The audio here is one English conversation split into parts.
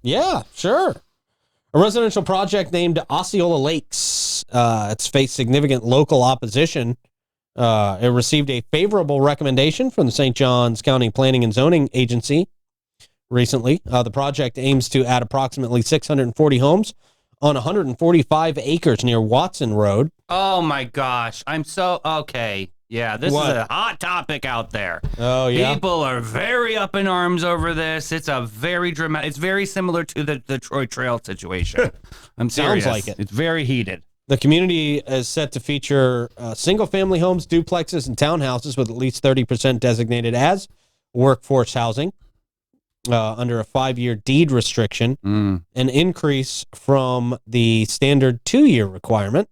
Yeah, sure. A residential project named Osceola Lakes. It's faced significant local opposition. It received a favorable recommendation from the St. Johns County Planning and Zoning Agency recently. The project aims to add approximately 640 homes on 145 acres near Watson Road. Oh, my gosh. I'm so... Okay. Yeah, this is a hot topic out there. Oh, yeah? People are very up in arms over this. It's a very dramatic... It's very similar to the Detroit Trail situation. I'm serious. Sounds like it. It's very heated. The community is set to feature single-family homes, duplexes, and townhouses with at least 30% designated as workforce housing under a 5-year deed restriction, an increase from the standard 2-year requirement.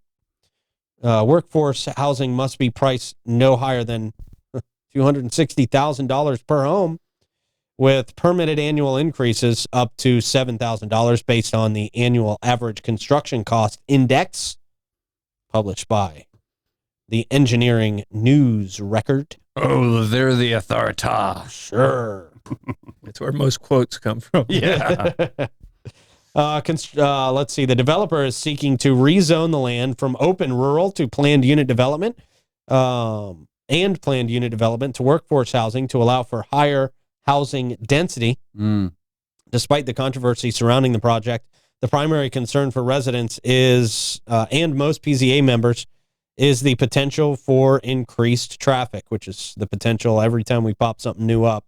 Workforce housing must be priced no higher than $260,000 per home, with permitted annual increases up to $7,000 based on the annual average construction cost index published by the Engineering News Record. Oh, they're the authority. Sure. That's where most quotes come from. Yeah. Let's see. The developer is seeking to rezone the land from open rural to planned unit development and planned unit development to workforce housing to allow for higher housing density. Despite the controversy surrounding the project, the primary concern for residents is, and most PZA members, is the potential for increased traffic, which is the potential every time we pop something new up.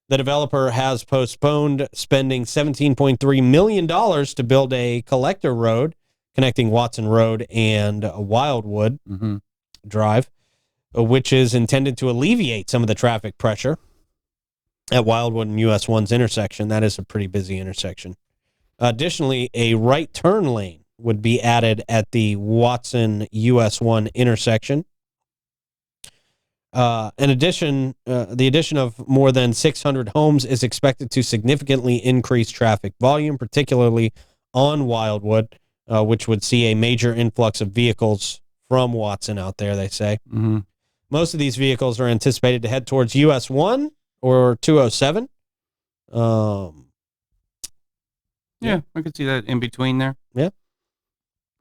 The developer has postponed spending $17.3 million to build a collector road connecting Watson Road and Wildwood Drive, which is intended to alleviate some of the traffic pressure at Wildwood and US 1's intersection. That is a pretty busy intersection. Additionally, a right turn lane would be added at the Watson US 1 intersection. In addition, the addition of more than 600 homes is expected to significantly increase traffic volume, particularly on Wildwood, which would see a major influx of vehicles from Watson out there, they say. Most of these vehicles are anticipated to head towards US 1 or 207. Yeah, I could see that in between there. Yeah.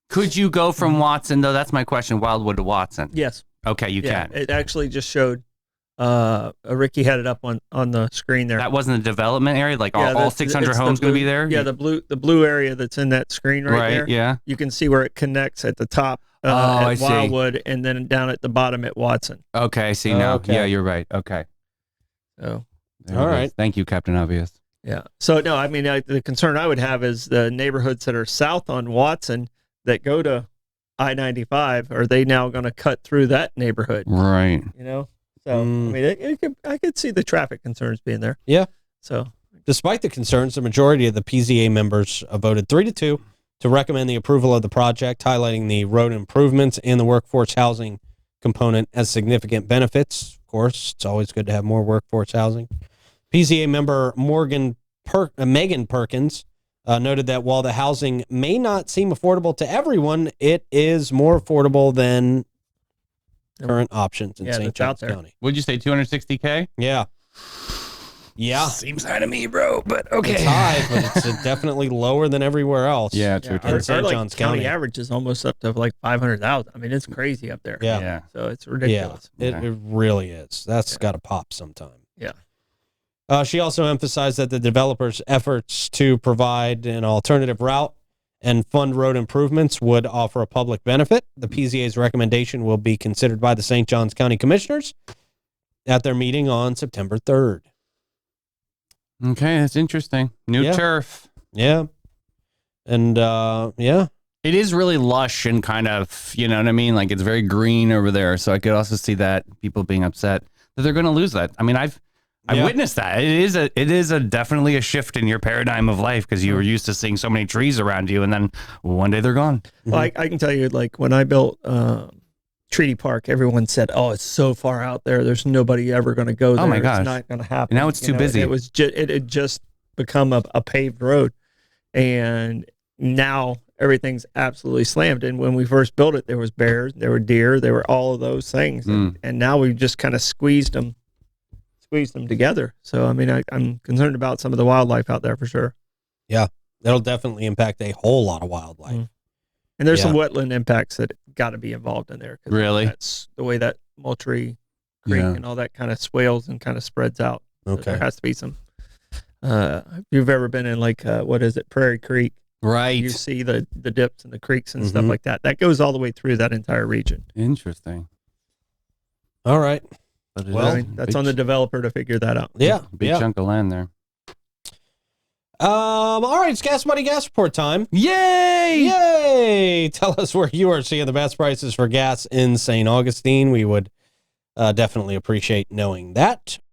Could you go from Watson, though? That's my question, Wildwood to Watson. Yes. Okay, you can. It actually just showed, Ricky had it up on the screen there. That wasn't a development area? Like all 600 homes going to be there? Yeah, the blue area that's in that screen right there. Yeah. You can see where it connects at the top at Wildwood and then down at the bottom at Watson. Okay, I see now. Okay. Yeah, you're right. Okay. So, all right. Thank you, Captain Obvious. Yeah. So, no, I mean, the concern I would have is the neighborhoods that are south on Watson that go to I-95, are they now going to cut through that neighborhood? Right. You know? So, I mean, I could see the traffic concerns being there. Yeah. So, despite the concerns, the majority of the PZA members voted 3-2 to recommend the approval of the project, highlighting the road improvements and the workforce housing component as significant benefits. Of course, it's always good to have more workforce housing. PZA member Megan Perkins noted that while the housing may not seem affordable to everyone, it is more affordable than current options in St. Johns County. Would you say $260K? Yeah. Yeah. Seems high to me, bro, but okay. It's high, but it's definitely lower than everywhere else. Yeah, true. Our St. Johns County average is almost up to like 500,000. I mean, it's crazy up there. Yeah. So it's ridiculous. Yeah, it really is. That's got to pop sometime. Yeah. She also emphasized that the developers' efforts to provide an alternative route and fund road improvements would offer a public benefit. The PZA's recommendation will be considered by the St. Johns County Commissioners at their meeting on September 3rd. Okay, that's interesting. New turf. Yeah. And, yeah. It is really lush and kind of, you know what I mean? Like, it's very green over there. So I could also see that people being upset that they're going to lose that. I mean, I've witnessed that. It is definitely a shift in your paradigm of life because you were used to seeing so many trees around you, and then one day they're gone. Well, I can tell you, like, when I built Treaty Park, everyone said, "Oh, it's so far out there. There's nobody ever going to go there. Oh my gosh. It's not going to happen." And now it's too busy. It had just become a paved road, and now everything's absolutely slammed. And when we first built it, there was bears, there were deer, there were all of those things, and now we've just kind of squeezed them together. So I mean, I'm concerned about some of the wildlife out there for sure. That'll definitely impact a whole lot of wildlife. Mm. And there's some wetland impacts that got to be involved in there. Really? That's the way that Moultrie Creek and all that kind of swales and kind of spreads out. Okay. So there has to be some. If you've ever been in what is it, Prairie Creek? Right. You see the dips and the creeks and stuff like that. That goes all the way through that entire region. Interesting. All right. Well, that's on the developer to figure that out. Yeah. Big chunk of land there. All right, it's Gas Money Gas Report time. Yay! Yay! Tell us where you are seeing the best prices for gas in St. Augustine. We would definitely appreciate knowing that.